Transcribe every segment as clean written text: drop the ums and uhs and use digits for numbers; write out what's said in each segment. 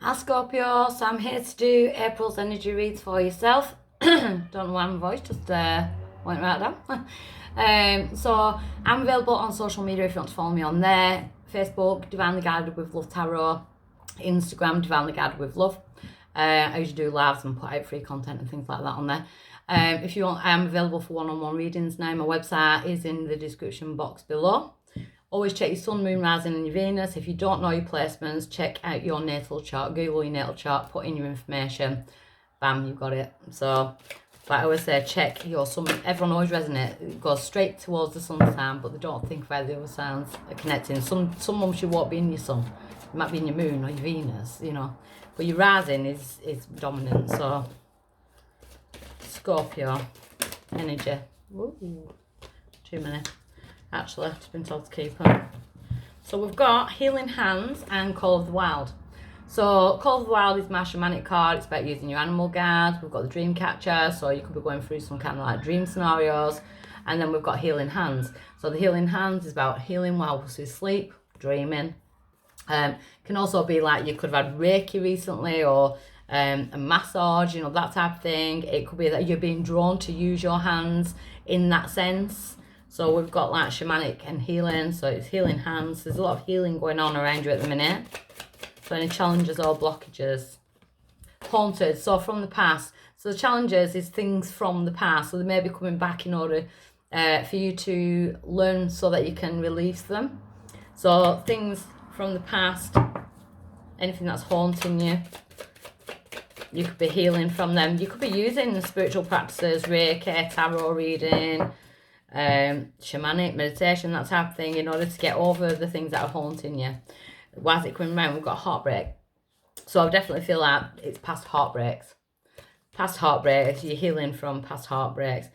Hi Scorpio, so I'm here to do April's energy reads for yourself. Don't know why my voice just went right down. So I'm available on social media if you want to follow me on there. Facebook, Divinely Guided with Love Tarot. Instagram, Divinely Guided with Love. I usually do lives and put out free content and things like that on there. If you want, I am available for one-on-one readings now. My website is in the description box below. Always check your sun, moon, rising and your Venus. If you don't know your placements, check out your natal chart. Google your natal chart, put in your information. Bam, you've got it. So, like I always say, check your sun. Everyone always resonates. It goes straight towards the sun sign, but they don't think about the other signs are connecting. Some months you won't be in your sun. It might be in your moon or your Venus, you know. But your rising is dominant. So, Scorpio energy. Ooh, too many. Actually, I've been told to keep them. So we've got Healing Hands and Call of the Wild. So Call of the Wild is my shamanic card. It's about using your animal guard. We've got the Dream Catcher, so you could be going through some kind of like dream scenarios. And then we've got Healing Hands. So the Healing Hands is about healing while we sleep, dreaming. Can also be like you could have had Reiki recently or a massage, you know, that type of thing. It could be that you're being drawn to use your hands in that sense. So we've got like shamanic and healing. So it's healing hands. There's a lot of healing going on around you at the minute. So any challenges or blockages. Haunted. So from the past. So the challenges is things from the past. So they may be coming back in order for you to learn so that you can release them. So things from the past. Anything that's haunting you. You could be healing from them. You could be using spiritual practices, Reiki, tarot reading, shamanic, meditation, that type of thing, in order to get over the things that are haunting you. Why is it coming around? We've got heartbreak. So I definitely feel like it's past heartbreaks. Past heartbreaks, you're healing from past heartbreaks.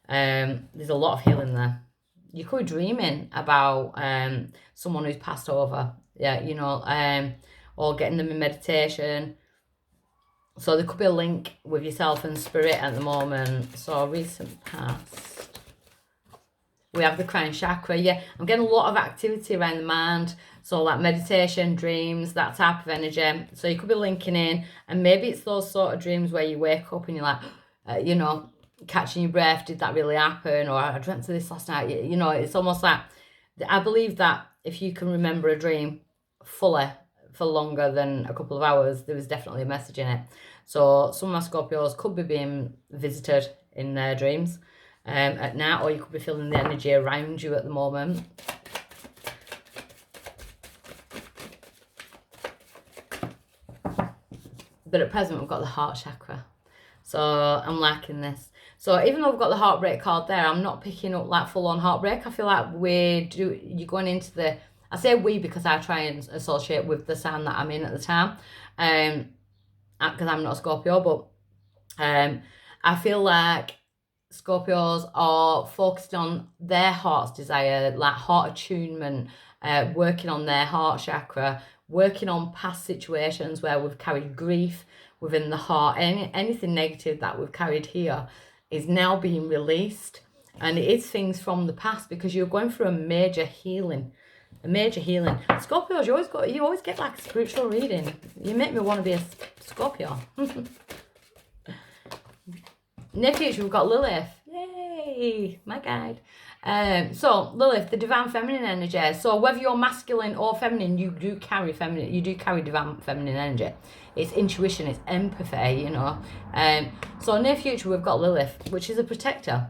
There's a lot of healing there. You could be dreaming about someone who's passed over. Yeah, you know, or getting them in meditation. So there could be a link with yourself and spirit at the moment. So recent past. We have the crown chakra. Yeah, I'm getting a lot of activity around the mind. So like meditation, dreams, that type of energy. So you could be linking in. And maybe it's those sort of dreams where you wake up and you're like, you know, catching your breath. Did that really happen? Or I dreamt of this last night. You know, it's almost like, I believe that if you can remember a dream fully for longer than a couple of hours, there was definitely a message in it. So some of my Scorpios could be being visited in their dreams at night, or you could be feeling the energy around you at the moment. But at present, we've got the heart chakra. So I'm liking this. So even though we've got the heartbreak card there, I'm not picking up like full-on heartbreak. I feel like you're going into the, I say we because I try and associate with the sign that I'm in at the time. Because I'm not a Scorpio, but I feel like Scorpios are focused on their heart's desire, like heart attunement, working on their heart chakra, working on past situations where we've carried grief within the heart. Anything negative that we've carried here is now being released. And it is things from the past because you're going through a major healing. A major healing. Scorpios, you always get like a spiritual reading. You make me want to be a Scorpio. Near future, we've got Lilith. Yay! My guide. So Lilith, the divine feminine energy. So whether you're masculine or feminine, you do carry divine feminine energy. It's intuition, it's empathy, you know. So near future, we've got Lilith, which is a protector.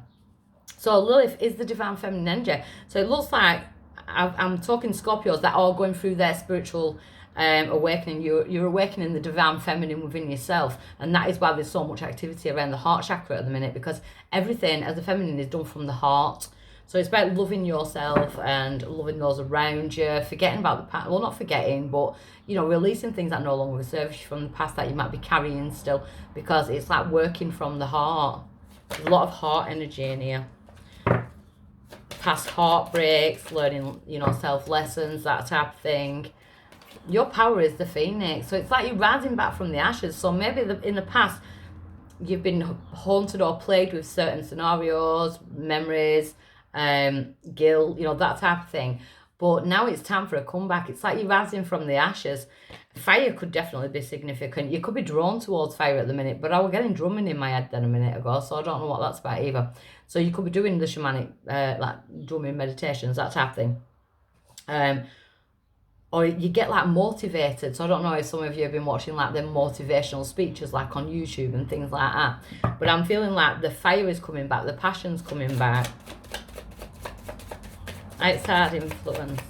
So Lilith is the divine feminine energy. So it looks like I'm talking Scorpios that are going through their spiritual awakening. You're awakening the divine feminine within yourself, and that is why there's so much activity around the heart chakra at the minute, because everything as a feminine is done from the heart. So it's about loving yourself and loving those around you, forgetting about the past. Well, not forgetting, but you know, releasing things that no longer serve you from the past that you might be carrying still, because it's like working from the heart. There's a lot of heart energy in here. Past heartbreaks, learning, you know, self lessons, that type of thing. Your power is the phoenix. So it's like you're rising back from the ashes. So maybe in the past, you've been haunted or plagued with certain scenarios, memories, guilt, you know, that type of thing. But now it's time for a comeback. It's like you're rising from the ashes. Fire could definitely be significant. You could be drawn towards fire at the minute, but I was getting drumming in my head then a minute ago, so I don't know what that's about either. So you could be doing the shamanic, like drumming meditations, that type of thing. Or you get like motivated. So I don't know if some of you have been watching like them motivational speeches like on YouTube and things like that. But I'm feeling like the fire is coming back, the passion's coming back. Outside influence.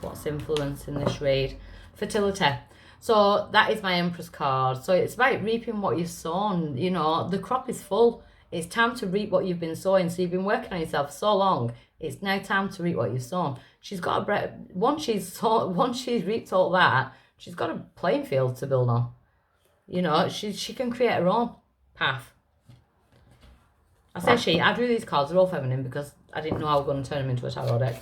What's influencing this read? Fertility. So that is my Empress card. So it's about reaping what you've sown. You know, the crop is full. It's time to reap what you've been sowing. So you've been working on yourself so long. It's now time to reap what you've sown. She's got a breath. Once she's reaped all that, she's got a playing field to build on. You know, she can create her own path. I say I drew these cards. They're all feminine because I didn't know I was going to turn them into a tarot deck.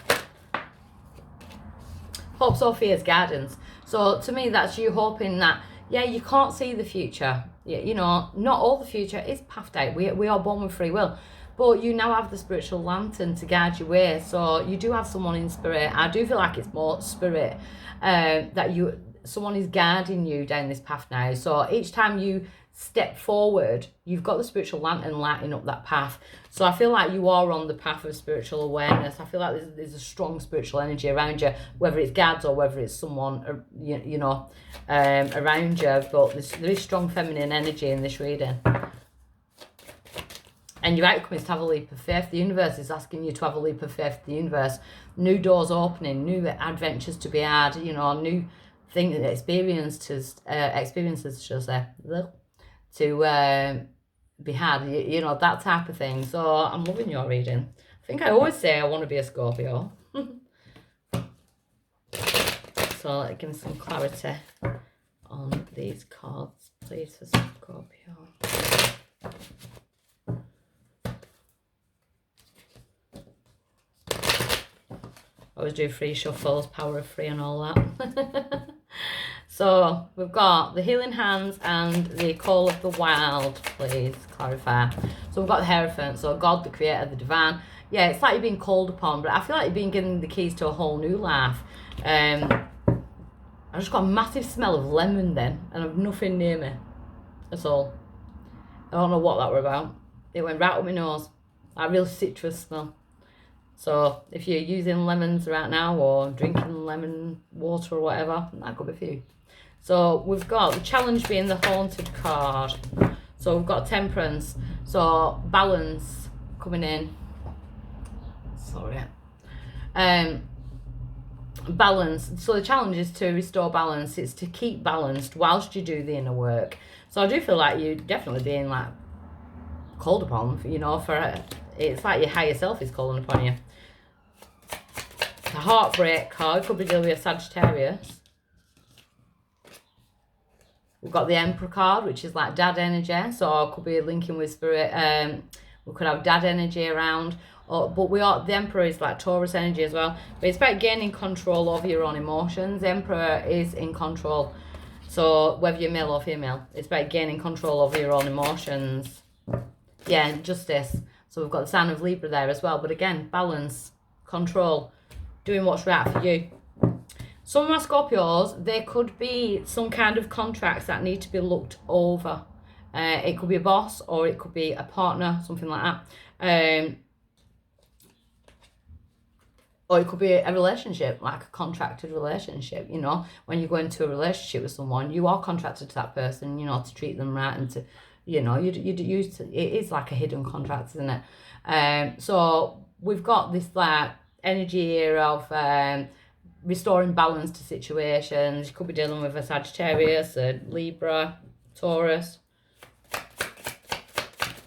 Hope, Sophia's guidance. So to me, that's you hoping that, yeah, you can't see the future. You know, not all the future is pathed out. We are born with free will. But you now have the spiritual lantern to guide your way. So you do have someone in spirit. I do feel like it's more spirit that someone is guiding you down this path now. So each time you step forward, you've got the spiritual lantern lighting up that path. So I feel like you are on the path of spiritual awareness. I feel like there's a strong spiritual energy around you, whether it's guides or whether it's someone, you know, around you. But there is strong feminine energy in this reading. And your outcome is to have a leap of faith. The universe is asking you to have a leap of faith. The universe, new doors opening, new adventures to be had, you know, new things, experiences, should I say, to be had, you know, that type of thing. So I'm loving your reading. I think I always say I want to be a Scorpio. So give me some clarity on these cards, please, for Scorpio. I always do free shuffles, power of free and all that. So we've got the healing hands and the call of the wild, please clarify. So we've got the Hierophant, so God, the creator, the divine. Yeah, it's like you're being called upon, but I feel like you're being given the keys to a whole new life. I just got a massive smell of lemon then, and I've nothing near me. That's all. I don't know what that were about. It went right up my nose. That real citrus smell. So if you're using lemons right now or drinking lemon water or whatever, that could be for you. So we've got the challenge being the haunted card. So we've got temperance. So balance coming in. Sorry. Balance. So the challenge is to restore balance. It's to keep balanced whilst you do the inner work. So I do feel like you're definitely being like called upon, you know, for it's like your higher self is calling upon you. The heartbreak card could be dealing with a Sagittarius. We've got the Emperor card, which is like dad energy. So it could be linking with spirit. We could have dad energy around. But the Emperor is like Taurus energy as well. But it's about gaining control over your own emotions. The Emperor is in control. So whether you're male or female, it's about gaining control over your own emotions. Yeah, justice. So we've got the sign of Libra there as well. But again, balance, control, doing what's right for you. Some of my Scorpios, there could be some kind of contracts that need to be looked over. It could be a boss or it could be a partner, something like that. Or it could be a relationship, like a contracted relationship, you know. When you go into a relationship with someone, you are contracted to that person, you know, to treat them right and to, you know, it is like a hidden contract, isn't it? So we've got this like energy here of restoring balance to situations. You could be dealing with a Sagittarius, a Libra, Taurus.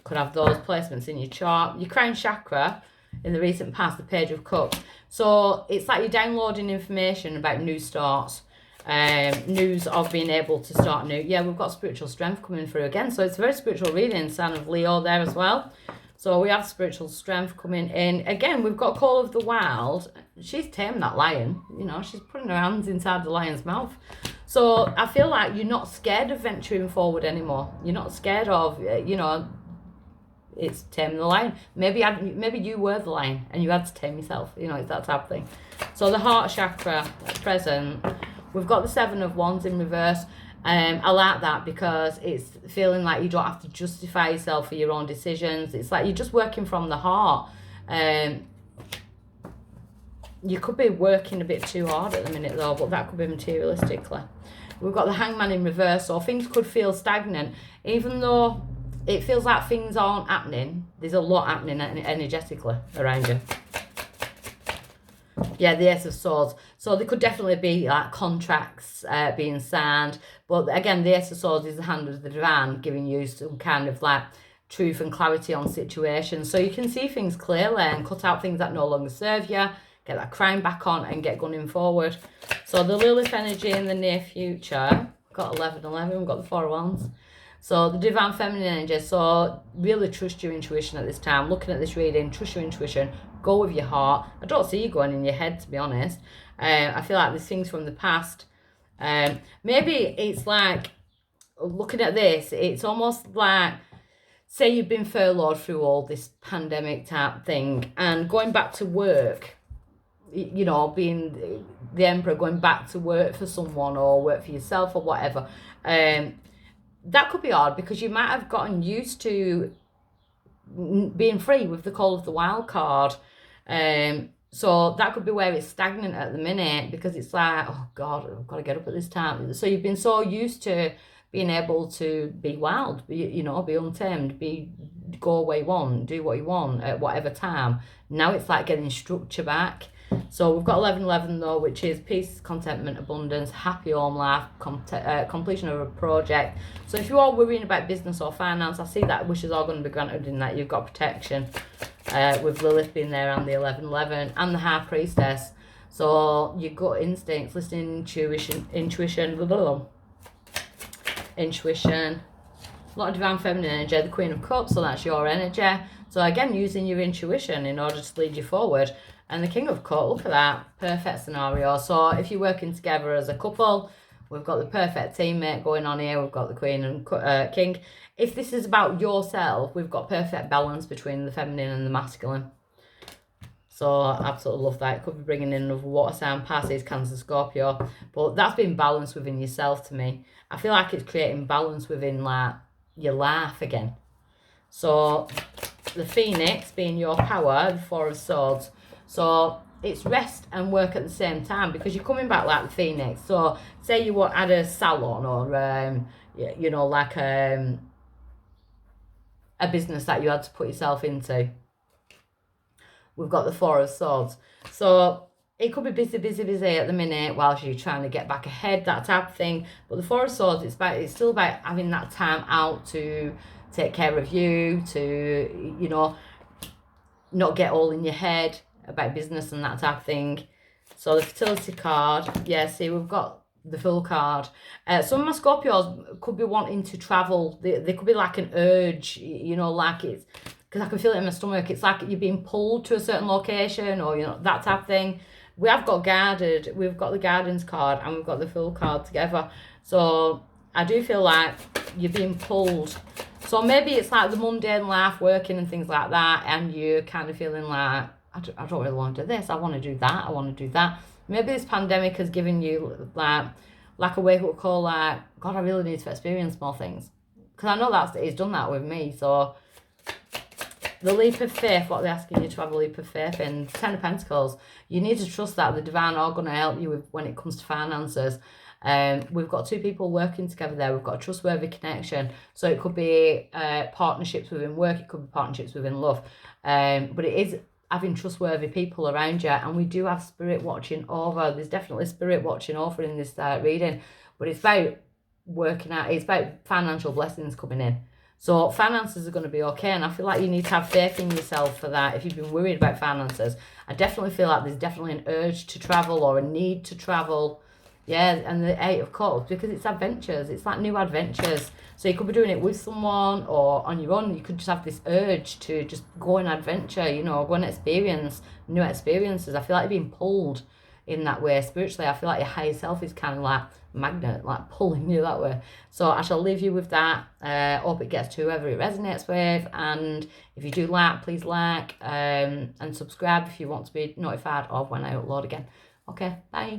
Could have those placements in your chart. Your crown chakra, in the recent past, the Page of Cups. So it's like you're downloading information about new starts. News of being able to start new. Yeah, we've got spiritual strength coming through again. So it's a very spiritual reading. Sign of Leo there as well. So we have spiritual strength coming in. Again, we've got Call of the Wild. She's tamed that lion. You know, she's putting her hands inside the lion's mouth. So I feel like you're not scared of venturing forward anymore. You're not scared of, you know, it's taming the lion. Maybe you were the lion and you had to tame yourself. You know, it's that type of thing. So the heart chakra at present, We've got the Seven of Wands in reverse. I like that because it's feeling like you don't have to justify yourself for your own decisions. It's like you're just working from the heart. You could be working a bit too hard at the minute though, but that could be materialistically. We've got the Hangman in reverse, so things could feel stagnant. Even though it feels like things aren't happening, there's a lot happening energetically around you. Yeah, the Ace of Swords. So there could definitely be like contracts being signed. But again, the Ace of Swords is the hand of the divine, giving you some kind of like truth and clarity on situations. So you can see things clearly and cut out things that no longer serve you. Get that crown back on and get gunning forward. So the Lilith energy in the near future. Got 1111, we've got the 4 of Wands. So the divine feminine energy. So really trust your intuition at this time. Looking at this reading, trust your intuition. Go with your heart. I don't see you going in your head, to be honest. I feel like there's things from the past. Maybe it's like, looking at this, it's almost like, say you've been furloughed through all this pandemic type thing and going back to work, you know, being the emperor, going back to work for someone or work for yourself or whatever. That could be hard because you might have gotten used to being free with the Call of the Wild card. So that could be where it's stagnant at the minute because it's like, oh God, I've got to get up at this time. So you've been so used to being able to be wild, be, you know, be untamed, go where you want, do what you want at whatever time. Now it's like getting structure back. So we've got 1111 though, which is peace, contentment, abundance, happy home life, completion of a project. So if you are worrying about business or finance, I see that wishes are going to be granted in that you've got protection. With Lilith being there and the 1111 and the High Priestess. So your gut instincts, listening, intuition, blah, blah, blah. Intuition. A lot of divine feminine energy, the Queen of Cups, so that's your energy. So again, using your intuition in order to lead you forward. And the King of Cups, look at that, perfect scenario. So if you're working together as a couple, we've got the perfect teammate going on here. We've got the Queen and King. If this is about yourself, we've got perfect balance between the feminine and the masculine. So I absolutely love that. It could be bringing in another water sign, Pisces, Cancer, Scorpio. But that's been balanced within yourself to me. I feel like it's creating balance within like your life again. So the Phoenix being your power, the 4 of Swords. So it's rest and work at the same time because you're coming back like the Phoenix. So say you had a salon or, you know, like a business that you had to put yourself into. We've got the 4 of Swords. So it could be busy at the minute whilst you're trying to get back ahead, that type of thing. But the 4 of Swords, it's still about having that time out to take care of you, to, you know, not get all in your head about business and that type of thing. So the Fertility card, yeah, see, we've got the Fool card. Some of my Scorpios could be wanting to travel. They could be like an urge, you know, like it's, because I can feel it in my stomach. It's like you're being pulled to a certain location or, you know, that type of thing. We have got guarded. We've got the Guardians card and we've got the Fool card together. So I do feel like you're being pulled. So maybe it's like the mundane life, working and things like that, and you're kind of feeling like, I don't really want to do this. I want to do that. I want to do that. Maybe this pandemic has given you like a wake-up call, like, God, I really need to experience more things. Because I know it's done that with me. So the leap of faith, what they're asking you to have a leap of faith in, 10 of Pentacles, you need to trust that the divine are going to help you with when it comes to finances. We've got 2 people working together there. We've got a trustworthy connection. So it could be partnerships within work. It could be partnerships within love. But it is having trustworthy people around you. And we do have spirit watching over. There's definitely spirit watching over in this reading. But it's about working out. It's about financial blessings coming in. So finances are going to be okay. And I feel like you need to have faith in yourself for that. If you've been worried about finances, I definitely feel like there's definitely an urge to travel or a need to travel. Yeah, and the 8 of Cups, because it's adventures. It's like new adventures. So you could be doing it with someone or on your own. You could just have this urge to just go on adventure, you know, go and experience new experiences. I feel like you're being pulled in that way spiritually. I feel like your higher self is kind of like magnet, like pulling you that way. So I shall leave you with that. Hope it gets to whoever it resonates with. And if you do like, please like and subscribe if you want to be notified of when I upload again. Okay, bye.